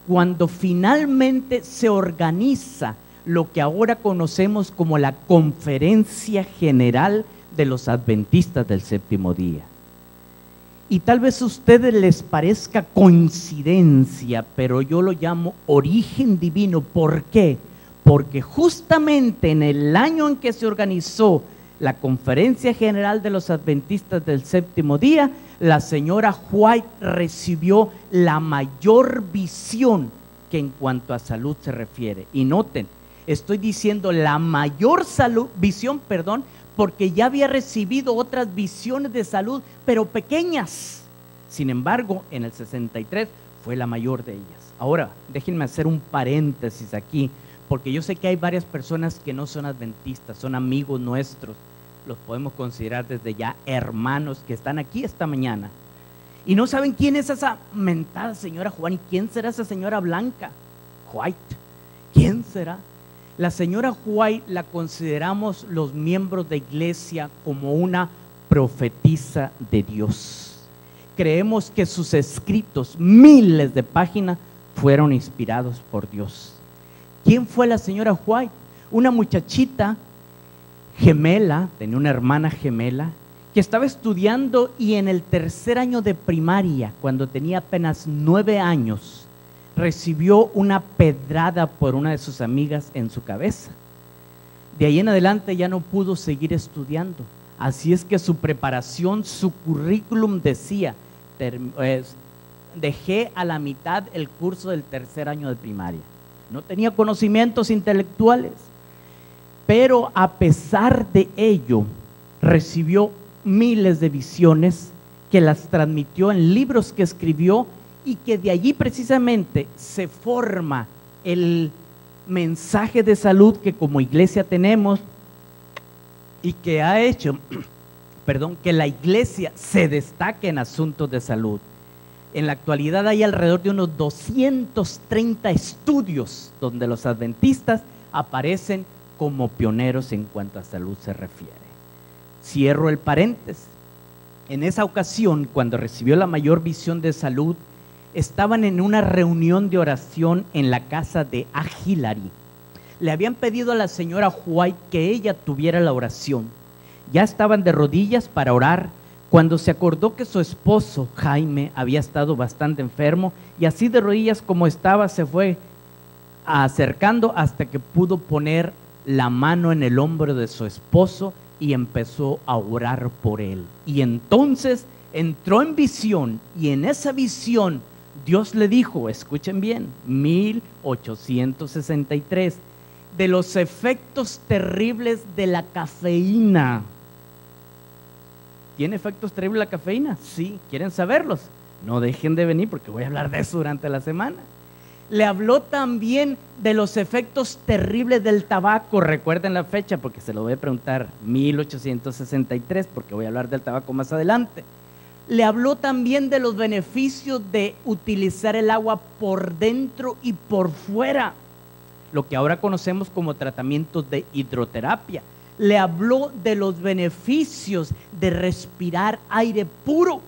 cuando finalmente se organiza lo que ahora conocemos como la Conferencia General de los Adventistas del 7º día. Y tal vez a ustedes les parezca coincidencia, pero yo lo llamo origen divino. ¿Por qué? Porque justamente en el año en que se organizó la Conferencia General de los Adventistas del 7º día, la señora White recibió la mayor visión que en cuanto a salud se refiere. Y noten, estoy diciendo la mayor visión, porque ya había recibido otras visiones de salud, pero pequeñas. Sin embargo, en el 63 fue la mayor de ellas. Ahora, déjenme hacer un paréntesis aquí, porque yo sé que hay varias personas que no son adventistas, son amigos nuestros, los podemos considerar desde ya hermanos que están aquí esta mañana. Y no saben quién es esa mentada señora Juan y quién será esa señora Blanca White. ¿Quién será? La señora White la consideramos los miembros de iglesia como una profetisa de Dios. Creemos que sus escritos, miles de páginas, fueron inspirados por Dios. ¿Quién fue la señora White? Una muchachita gemela, tenía una hermana gemela, que estaba estudiando y en el tercer año de primaria, cuando tenía apenas 9 años, recibió una pedrada por una de sus amigas en su cabeza. De ahí en adelante ya no pudo seguir estudiando. Así es que su preparación, su currículum decía, dejé a la mitad el curso del tercer año de primaria. No tenía conocimientos intelectuales, pero a pesar de ello, recibió miles de visiones que las transmitió en libros que escribió y que de allí precisamente se forma el mensaje de salud que como iglesia tenemos y que ha hecho, que la iglesia se destaque en asuntos de salud. En la actualidad hay alrededor de unos 230 estudios donde los adventistas aparecen como pioneros en cuanto a salud se refiere. Cierro el paréntesis. En esa ocasión, cuando recibió la mayor visión de salud, estaban en una reunión de oración en la casa de Hillary. Le habían pedido a la señora White que ella tuviera la oración. Ya estaban de rodillas para orar cuando se acordó que su esposo, Jaime, había estado bastante enfermo y así de rodillas como estaba se fue acercando hasta que pudo poner la mano en el hombro de su esposo y empezó a orar por él. Y entonces entró en visión y en esa visión Dios le dijo, escuchen bien, 1863, de los efectos terribles de la cafeína. ¿Tiene efectos terribles la cafeína? Sí, ¿quieren saberlos? No dejen de venir porque voy a hablar de eso durante la semana. Le habló también de los efectos terribles del tabaco. Recuerden la fecha porque se lo voy a preguntar, 1863, porque voy a hablar del tabaco más adelante. Le habló también de los beneficios de utilizar el agua por dentro y por fuera, lo que ahora conocemos como tratamientos de hidroterapia. Le habló de los beneficios de respirar aire puro.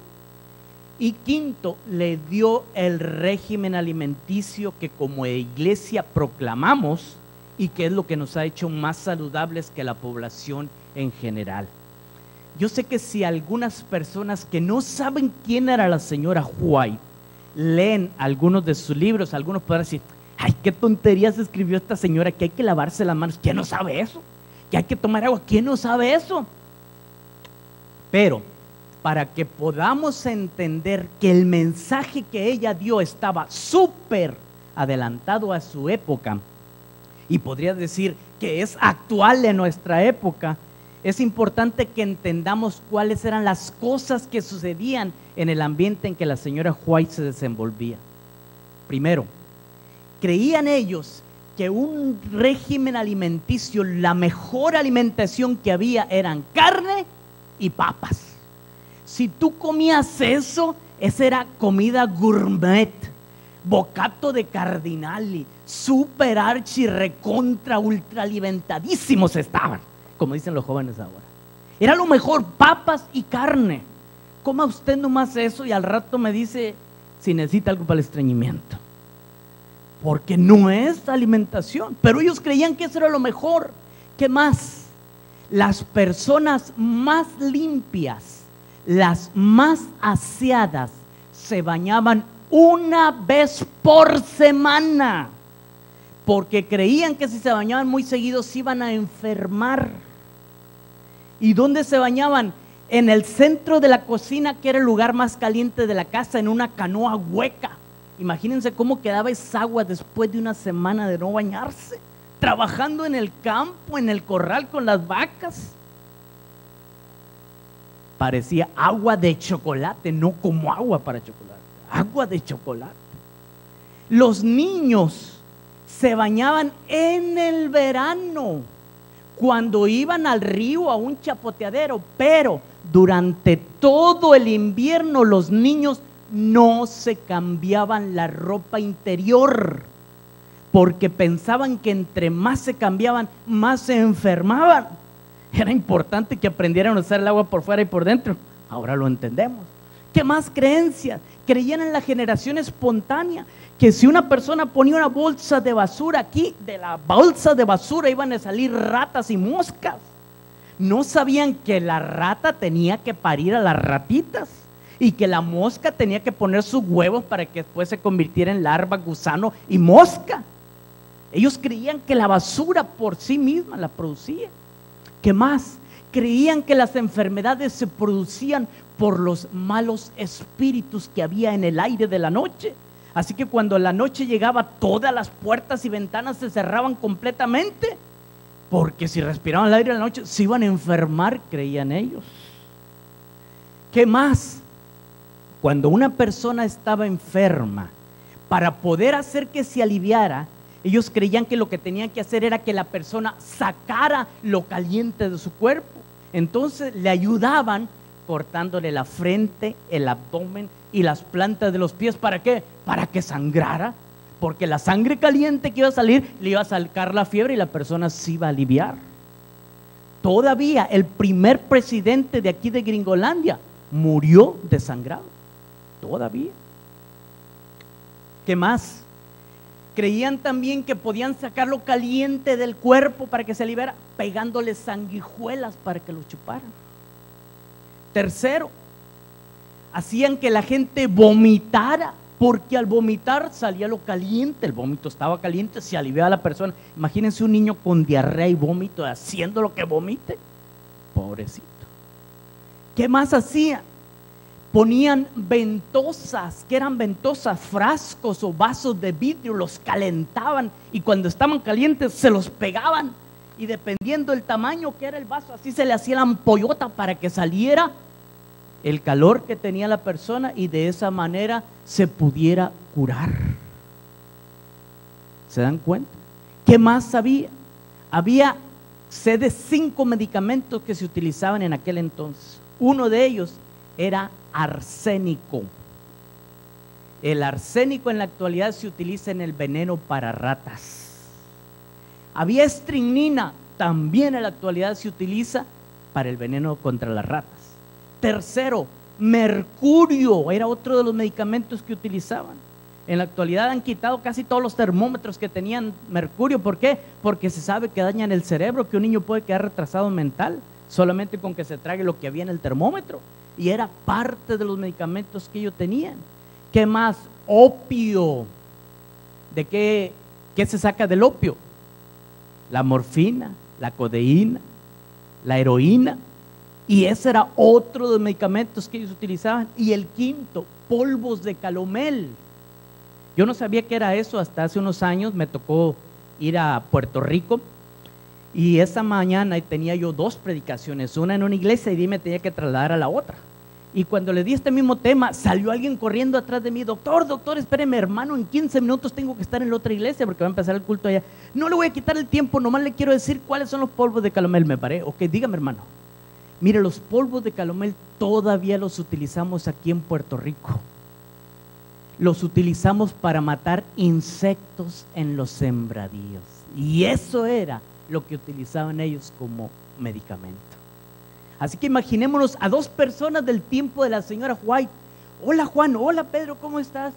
Y quinto, le dio el régimen alimenticio que como iglesia proclamamos y que es lo que nos ha hecho más saludables que la población en general. Yo sé que si algunas personas que no saben quién era la señora White leen algunos de sus libros, algunos podrán decir, ay, qué tonterías escribió esta señora, que hay que lavarse las manos. ¿Quién no sabe eso? Que hay que tomar agua. ¿Quién no sabe eso? Pero para que podamos entender que el mensaje que ella dio estaba súper adelantado a su época y podría decir que es actual en nuestra época, es importante que entendamos cuáles eran las cosas que sucedían en el ambiente en que la señora White se desenvolvía. Primero, creían ellos que un régimen alimenticio, la mejor alimentación que había eran carne y papas. Si tú comías eso, esa era comida gourmet, bocato de cardinali, super archi, recontra, ultra alimentadísimos estaban, como dicen los jóvenes ahora. Era lo mejor, papas y carne. Coma usted nomás eso y al rato me dice si necesita algo para el estreñimiento. Porque no es alimentación, pero ellos creían que eso era lo mejor. ¿Qué más? Las personas más limpias, las más aseadas, se bañaban una vez por semana, porque creían que si se bañaban muy seguido se iban a enfermar. ¿Y dónde se bañaban? En el centro de la cocina, que era el lugar más caliente de la casa, en una canoa hueca. Imagínense cómo quedaba esa agua después de una semana de no bañarse, trabajando en el campo, en el corral con las vacas. Parecía agua de chocolate, no como agua para chocolate, agua de chocolate. Los niños se bañaban en el verano, cuando iban al río a un chapoteadero, pero durante todo el invierno los niños no se cambiaban la ropa interior, porque pensaban que entre más se cambiaban, más se enfermaban. Era importante que aprendieran a usar el agua por fuera y por dentro. Ahora lo entendemos. ¿Qué más creencias? Creían en la generación espontánea, que si una persona ponía una bolsa de basura aquí, de la bolsa de basura iban a salir ratas y moscas. No sabían que la rata tenía que parir a las ratitas y que la mosca tenía que poner sus huevos para que después se convirtiera en larva, gusano y mosca. Ellos creían que la basura por sí misma la producía. ¿Qué más? Creían que las enfermedades se producían por los malos espíritus que había en el aire de la noche. Así que cuando la noche llegaba, todas las puertas y ventanas se cerraban completamente, porque si respiraban el aire de la noche se iban a enfermar, creían ellos. ¿Qué más? Cuando una persona estaba enferma, para poder hacer que se aliviara, ellos creían que lo que tenían que hacer era que la persona sacara lo caliente de su cuerpo. Entonces le ayudaban cortándole la frente, el abdomen y las plantas de los pies. ¿Para qué? Para que sangrara, porque la sangre caliente que iba a salir le iba a sacar la fiebre y la persona se iba a aliviar. Todavía el primer presidente de aquí de Gringolandia murió desangrado. Todavía. ¿Qué más? Creían también que podían sacar lo caliente del cuerpo para que se liberara, pegándole sanguijuelas para que lo chuparan. Tercero, hacían que la gente vomitara, porque al vomitar salía lo caliente, el vómito estaba caliente, se aliviaba la persona. Imagínense un niño con diarrea y vómito haciendo lo que vomite. Pobrecito. ¿Qué más hacían? Ponían ventosas. ¿Qué eran ventosas? Frascos o vasos de vidrio, los calentaban y cuando estaban calientes se los pegaban, y dependiendo del tamaño que era el vaso, así se le hacía la ampollota para que saliera el calor que tenía la persona y de esa manera se pudiera curar. ¿Se dan cuenta? ¿Qué más había? Había sé de 5 medicamentos que se utilizaban en aquel entonces. Uno de ellos era arsénico. El arsénico en la actualidad se utiliza en el veneno para ratas. Había estricnina, también en la actualidad se utiliza para el veneno contra las ratas. Tercero, mercurio, era otro de los medicamentos que utilizaban. En la actualidad han quitado casi todos los termómetros que tenían mercurio. ¿Por qué? Porque se sabe que dañan el cerebro, que un niño puede quedar retrasado mental solamente con que se trague lo que había en el termómetro. Y era parte de los medicamentos que ellos tenían. ¿Qué más? Opio. ¿De qué se saca del opio? La morfina, la codeína, la heroína. Y ese era otro de los medicamentos que ellos utilizaban. Y el quinto, polvos de calomel. Yo no sabía qué era eso hasta hace unos años. Me tocó ir a Puerto Rico y esa mañana tenía yo 2 predicaciones, una en una iglesia y me tenía que trasladar a la otra. Y cuando le di este mismo tema, salió alguien corriendo atrás de mí: doctor, espéreme, hermano, en 15 minutos tengo que estar en la otra iglesia porque va a empezar el culto allá. No le voy a quitar el tiempo, nomás le quiero decir cuáles son los polvos de calomel. Me paré. Ok, dígame, hermano. Mire, los polvos de calomel todavía los utilizamos aquí en Puerto Rico. Los utilizamos para matar insectos en los sembradíos. Y eso era lo que utilizaban ellos como medicamento. Así que imaginémonos a 2 personas del tiempo de la señora White. Hola Juan, hola Pedro, ¿cómo estás?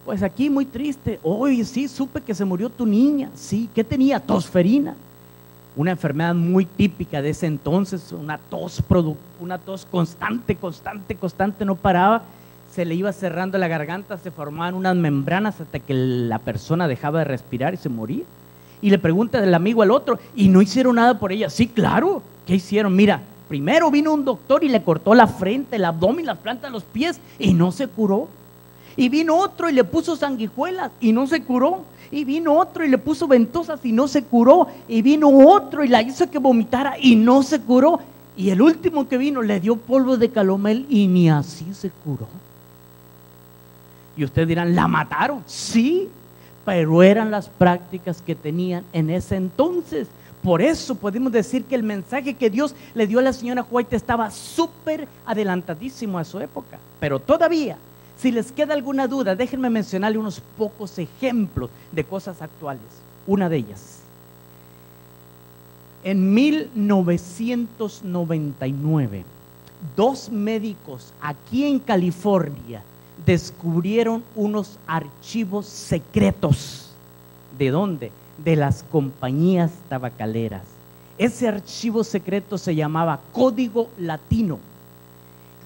Pues aquí muy triste. Oye, sí, supe que se murió tu niña. Sí, ¿qué tenía? Tosferina. Una enfermedad muy típica de ese entonces, una tos constante, no paraba. Se le iba cerrando la garganta, se formaban unas membranas hasta que la persona dejaba de respirar y se moría. Y le pregunta el amigo al otro: ¿y no hicieron nada por ella? Sí, claro. ¿Qué hicieron? Mira, primero vino un doctor y le cortó la frente, el abdomen, las plantas de los pies y no se curó. Y vino otro y le puso sanguijuelas y no se curó. Y vino otro y le puso ventosas y no se curó. Y vino otro y la hizo que vomitara y no se curó. Y el último que vino le dio polvo de calomel y ni así se curó. Y ustedes dirán: ¿la mataron? Sí, pero eran las prácticas que tenían en ese entonces. Por eso podemos decir que el mensaje que Dios le dio a la señora White estaba súper adelantadísimo a su época. Pero todavía, si les queda alguna duda, déjenme mencionarle unos pocos ejemplos de cosas actuales. Una de ellas. En 1999, 2 médicos aquí en California descubrieron unos archivos secretos. ¿De dónde? De las compañías tabacaleras. Ese archivo secreto se llamaba Código Latino.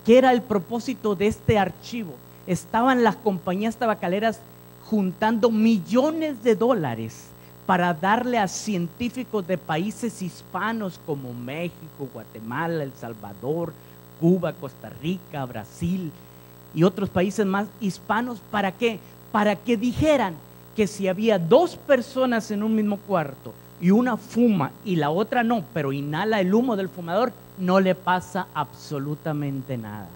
¿Qué era el propósito de este archivo? Estaban las compañías tabacaleras juntando millones de dólares para darle a científicos de países hispanos como México, Guatemala, El Salvador, Cuba, Costa Rica, Brasil y otros países más hispanos. ¿Para qué? Para que dijeran que si había 2 personas en un mismo cuarto y una fuma y la otra no, pero inhala el humo del fumador, no le pasa absolutamente nada.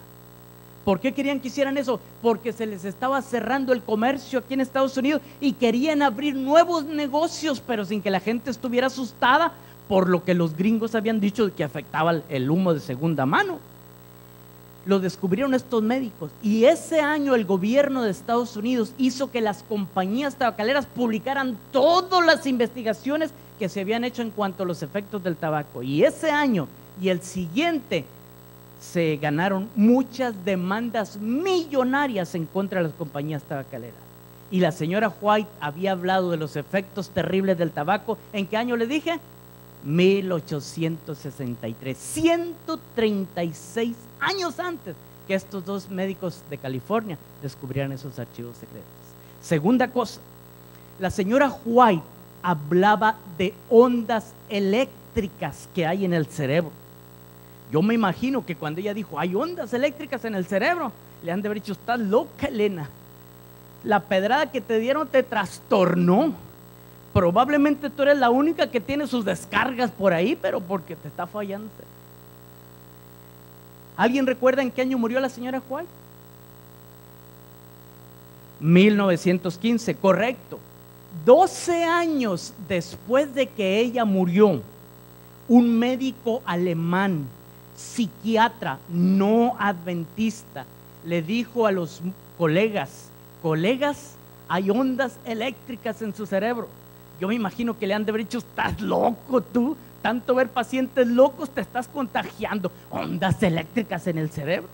¿Por qué querían que hicieran eso? Porque se les estaba cerrando el comercio aquí en Estados Unidos y querían abrir nuevos negocios, pero sin que la gente estuviera asustada por lo que los gringos habían dicho de que afectaba el humo de segunda mano. Lo descubrieron estos médicos y ese año el gobierno de Estados Unidos hizo que las compañías tabacaleras publicaran todas las investigaciones que se habían hecho en cuanto a los efectos del tabaco. Y ese año y el siguiente se ganaron muchas demandas millonarias en contra de las compañías tabacaleras. Y la señora White había hablado de los efectos terribles del tabaco. ¿En qué año le dije? 1863, 136 años antes que estos 2 médicos de California descubrieran esos archivos secretos. Segunda cosa, la señora White hablaba de ondas eléctricas que hay en el cerebro. Yo me imagino que cuando ella dijo, hay ondas eléctricas en el cerebro, le han de haber dicho, estás loca, Elena. La pedrada que te dieron te trastornó. Probablemente tú eres la única que tiene sus descargas por ahí, pero porque te está fallando. ¿Alguien recuerda en qué año murió la señora White? 1915, correcto. 12 años después de que ella murió, un médico alemán, psiquiatra no adventista, le dijo a los colegas, hay ondas eléctricas en su cerebro. Yo me imagino que le han de haber dicho, estás loco tú, tanto ver pacientes locos te estás contagiando, ondas eléctricas en el cerebro.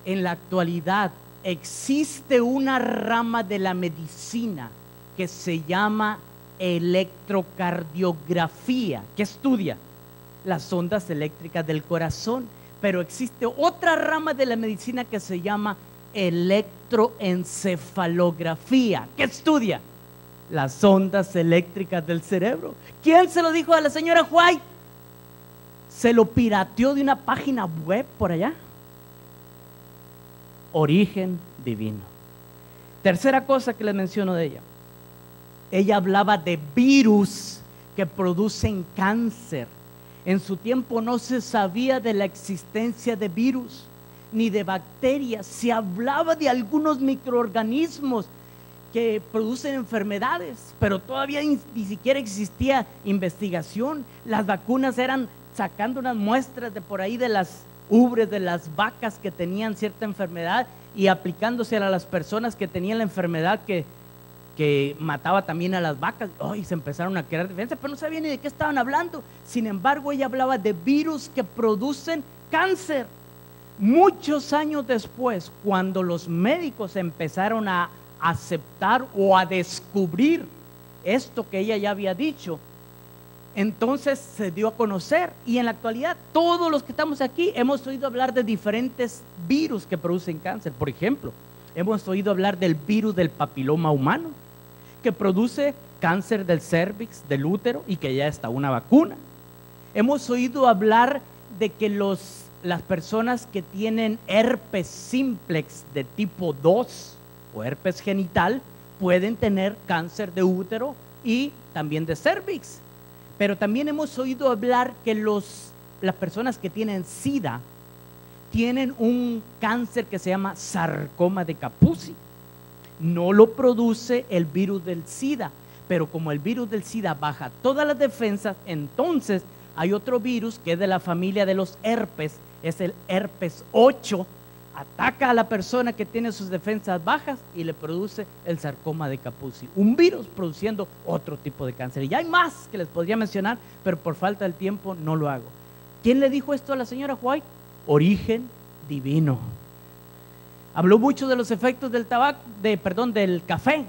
En la actualidad existe una rama de la medicina que se llama electrocardiografía, que estudia las ondas eléctricas del corazón, pero existe otra rama de la medicina que se llama electroencefalografía, que estudia las ondas eléctricas del cerebro. ¿Quién se lo dijo a la señora White? ¿Se lo pirateó de una página web por allá? Origen divino. Tercera cosa que les menciono de ella. Ella hablaba de virus que producen cáncer. En su tiempo no se sabía de la existencia de virus ni de bacterias. Se hablaba de algunos microorganismos que producen enfermedades, pero todavía ni siquiera existía investigación. Las vacunas eran sacando unas muestras de por ahí de las ubres de las vacas que tenían cierta enfermedad y aplicándose a las personas que tenían la enfermedad que mataba también a las vacas. Y se empezaron a crear defensas, pero no sabían ni de qué estaban hablando. Sin embargo, ella hablaba de virus que producen cáncer. Muchos años después, cuando los médicos empezaron a aceptar o a descubrir esto que ella ya había dicho, entonces se dio a conocer, y en la actualidad todos los que estamos aquí hemos oído hablar de diferentes virus que producen cáncer. Por ejemplo, hemos oído hablar del virus del papiloma humano que produce cáncer del cérvix, del útero, y que ya está una vacuna. Hemos oído hablar de que las personas que tienen herpes simplex de tipo 2 o herpes genital pueden tener cáncer de útero y también de cérvix. Pero también hemos oído hablar que las personas que tienen SIDA tienen un cáncer que se llama sarcoma de Kaposi. No lo produce el virus del SIDA, pero como el virus del SIDA baja todas las defensas, entonces hay otro virus que es de la familia de los herpes, es el herpes 8, ataca a la persona que tiene sus defensas bajas y le produce el sarcoma de Kaposi, un virus produciendo otro tipo de cáncer. Y ya hay más que les podría mencionar, pero por falta del tiempo no lo hago. ¿Quién le dijo esto a la señora White? Origen Divino. Habló mucho de los efectos del del café,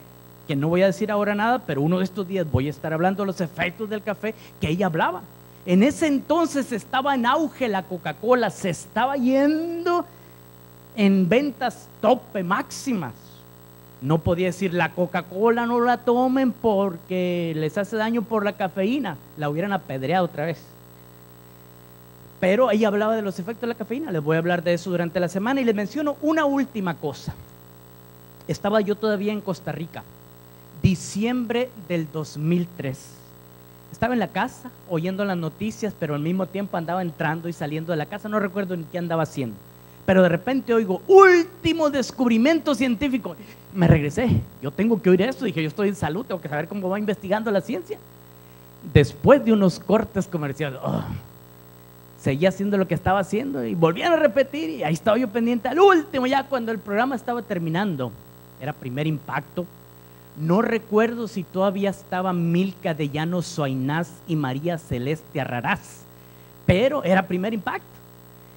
que no voy a decir ahora nada, pero uno de estos días voy a estar hablando de los efectos del café que ella hablaba. En ese entonces estaba en auge la Coca-Cola, se estaba yendo en ventas tope máximas. No podía decir la Coca-Cola no la tomen porque les hace daño por la cafeína, la hubieran apedreado otra vez. Pero ella hablaba de los efectos de la cafeína. Les voy a hablar de eso durante la semana y les menciono una última cosa. Estaba yo todavía en Costa Rica, diciembre del 2003. Estaba en la casa oyendo las noticias, pero al mismo tiempo andaba entrando y saliendo de la casa. No recuerdo ni qué andaba haciendo, pero de repente oigo último descubrimiento científico. Me regresé, yo tengo que oír esto. Dije, yo estoy en salud, tengo que saber cómo va investigando la ciencia. Después de unos cortes comerciales, seguía haciendo lo que estaba haciendo y volvían a repetir, y ahí estaba yo pendiente al último, ya cuando el programa estaba terminando. Era Primer Impacto. No recuerdo si todavía estaba Milka de Llano Soainás y María Celeste Arraraz, pero era Primer Impacto.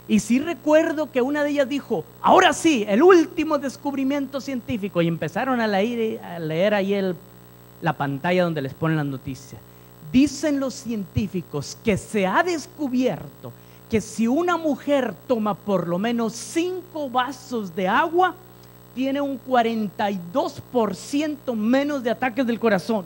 Y sí recuerdo que una de ellas dijo, ahora sí, el último descubrimiento científico, y empezaron a leer ahí la pantalla donde les ponen las noticias. Dicen los científicos que se ha descubierto que si una mujer toma por lo menos 5 vasos de agua, tiene un 42% menos de ataques del corazón.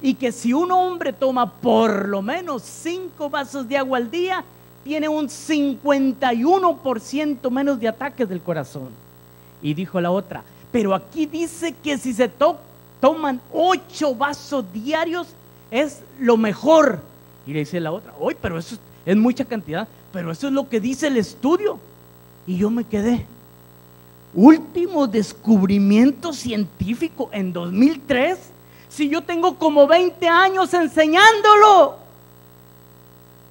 Y que si un hombre toma por lo menos 5 vasos de agua al día, tiene un 51% menos de ataques del corazón. Y dijo la otra, pero aquí dice que si se toman 8 vasos diarios, es lo mejor. Y le dice la otra, oye, pero eso es mucha cantidad, pero eso es lo que dice el estudio. Y yo me quedé. Último descubrimiento científico en 2003, si yo tengo como 20 años enseñándolo.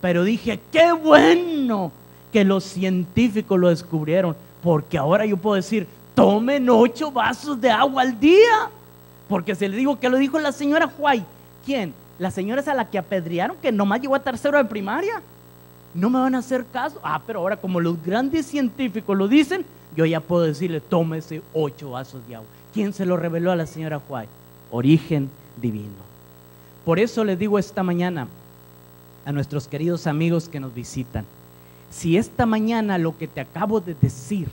Pero dije, qué bueno que los científicos lo descubrieron, porque ahora yo puedo decir, tomen 8 vasos de agua al día. Porque se le digo que lo dijo la señora White. ¿Quién? La señora es a la que apedrearon, que nomás llegó a tercero de primaria. No me van a hacer caso. Pero ahora como los grandes científicos lo dicen, yo ya puedo decirle, tómese 8 vasos de agua. ¿Quién se lo reveló a la señora White? Origen Divino. Por eso les digo esta mañana a nuestros queridos amigos que nos visitan, si esta mañana lo que te acabo de decir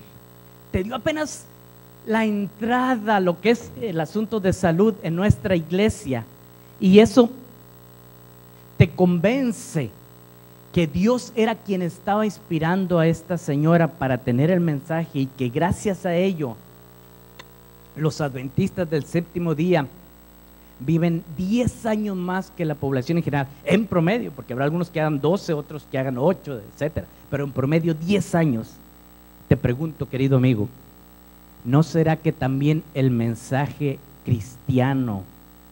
te dio apenas la entrada a lo que es el asunto de salud en nuestra iglesia, y eso te convence que Dios era quien estaba inspirando a esta señora para tener el mensaje, y que gracias a ello los adventistas del séptimo día viven 10 años más que la población en general, en promedio, porque habrá algunos que hagan 12, otros que hagan 8, etcétera, pero en promedio 10 años. Te pregunto, querido amigo, ¿no será que también el mensaje cristiano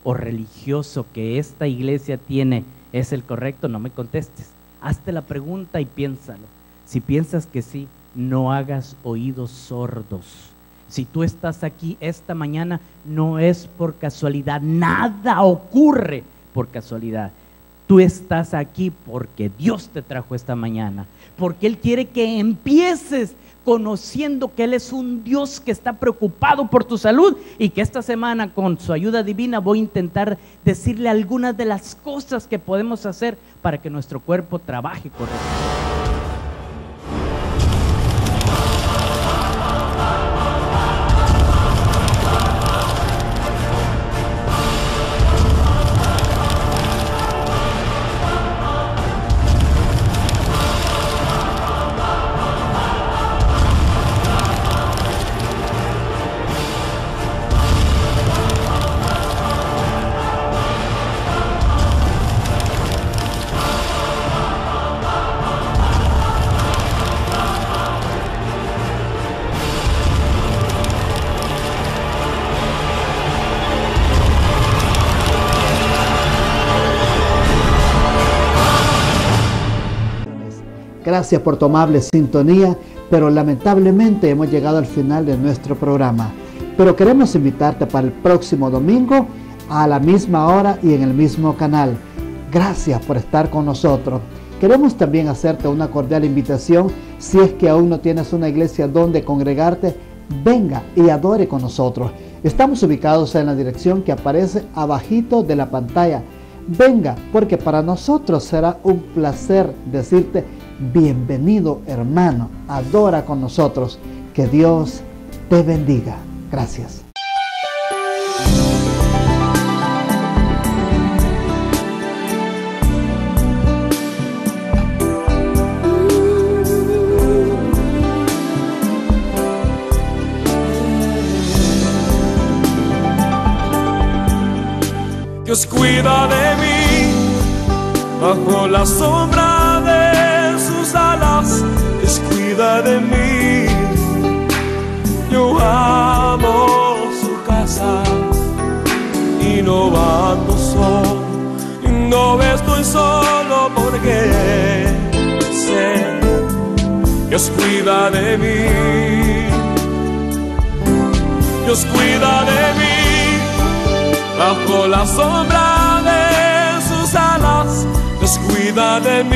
o religioso que esta iglesia tiene es el correcto? No me contestes, hazte la pregunta y piénsalo. Si piensas que sí, no hagas oídos sordos. Si tú estás aquí esta mañana, no es por casualidad, nada ocurre por casualidad. Tú estás aquí porque Dios te trajo esta mañana, porque Él quiere que empieces conociendo que Él es un Dios que está preocupado por tu salud, y que esta semana con su ayuda divina voy a intentar decirle algunas de las cosas que podemos hacer para que nuestro cuerpo trabaje correctamente. gracias por tu amable sintonía, pero lamentablemente hemos llegado al final de nuestro programa. Pero queremos invitarte para el próximo domingo a la misma hora y en el mismo canal. Gracias por estar con nosotros. Queremos también hacerte una cordial invitación. Si es que aún no tienes una iglesia donde congregarte, venga y adore con nosotros. Estamos ubicados en la dirección que aparece abajito de la pantalla. Venga, porque para nosotros será un placer decirte bienvenido, hermano. Adora con nosotros. Que Dios te bendiga. Gracias. Dios cuida de mí bajo la sombra de sus alas. Dios cuida de mí. Yo amo su casa y no ando solo, y no estoy solo porque sé Dios cuida de mí. Dios cuida de mí bajo la sombra de sus alas. Dios cuida de mí.